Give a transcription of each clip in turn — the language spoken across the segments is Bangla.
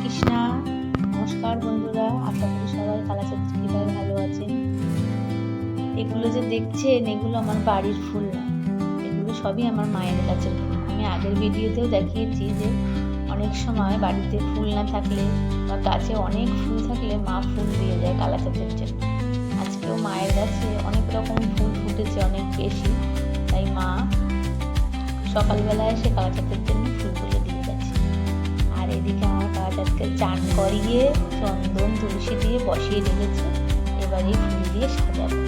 কৃষ্ণা। নমস্কার বন্ধুরা, আশা করি সবাই কালাচাঁদ কৃপায় ভালো আছেন। এগুলো যে দেখছেন, এগুলো আমার বাড়ির ফুল না, এগুলো সবই আমার মায়ের গাছের ফুল। আমি আগের ভিডিওতেও দেখিয়েছি যে অনেক সময় বাড়িতে ফুল না থাকলে বা গাছে অনেক ফুল থাকলে মা ফুল দিয়ে যায় কালাচাঁদের জন্য। আজকেও মায়ের গাছে অনেক রকম ফুল ফুটেছে, অনেক বেশি, তাই মা সকালবেলা এসে কালাচাঁদের জন্য ফুলগুলো দিয়ে গেছে। আর এদিকে আমার কালাচাঁদকে চান করিয়ে চন্দন তুলসী দিয়ে বসিয়ে রেখেছে, এবার এই ফুল দিয়ে সাজাবো।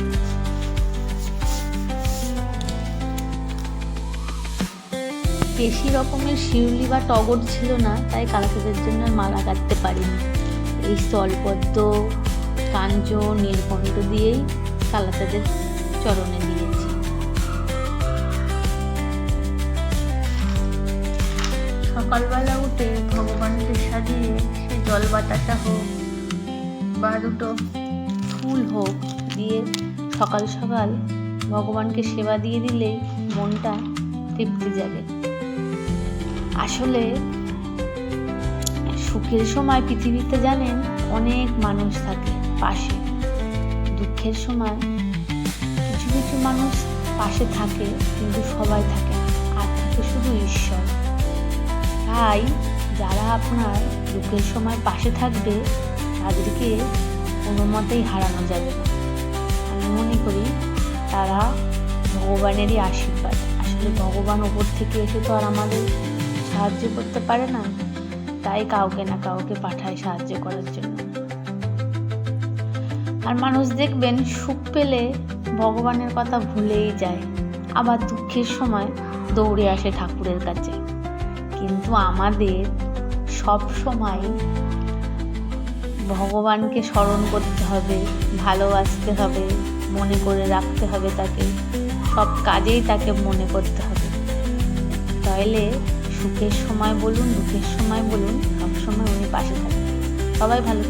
বেশি রকমের শিউলি বা টগর ছিল না, তাই কালাচাঁদের জন্য মালা গাঁথতে পারিনি। এই স্থলপদ্ম, কাঞ্চ, নীলকণ্ঠ দিয়েই কালাচাঁদের চরণে দিয়েছি। সকালবেলা উঠে ভগবানকে সাজিয়ে সে জল বাতাসা হোক বা দুটো ফুল হোক দিয়ে সকাল সকাল ভগবানকে সেবা দিয়ে দিলেই মনটা তৃপ্তি যাবে। আসলে সুখের সময় পৃথিবীতে জানেন অনেক মানুষ থাকে পাশে, দুঃখের সময় কিছু কিছু মানুষ পাশে থাকে, কিন্তু সবাই থাকে না, আর থাকে শুধু ঈশ্বর। তাই যারা আপনার দুঃখের সময় পাশে থাকবে তাদেরকে কোনো মতেই হারানো যাবে না। আমি মনে করি তারা ভগবানেরই আশীর্বাদ। আসলে ভগবান ওপর থেকে এসে তো আর আমাদের সাহায্য করতে পারে না, তাই কাউকে না কাউকে পাঠায় সাহায্য করার জন্য। আর মানুষ দেখবেন সুখ পেলে ভগবানের কথা ভুলেই যায়, আবার দুঃখের সময় দৌড়ে আসে ঠাকুরের কাছে। কিন্তু আমাদের সব সময় ভগবানকে স্মরণ করতে হবে, ভালোবাসতে হবে, মনে করে রাখতে হবে তাকে, সব কাজেই তাকে মনে করতে হবে। তাইলে সুখের সময় বলুন, দুঃখের সময় বলুন, সব সময় উনি পাশে থাকবেন। সবাই ভালো থাকবেন।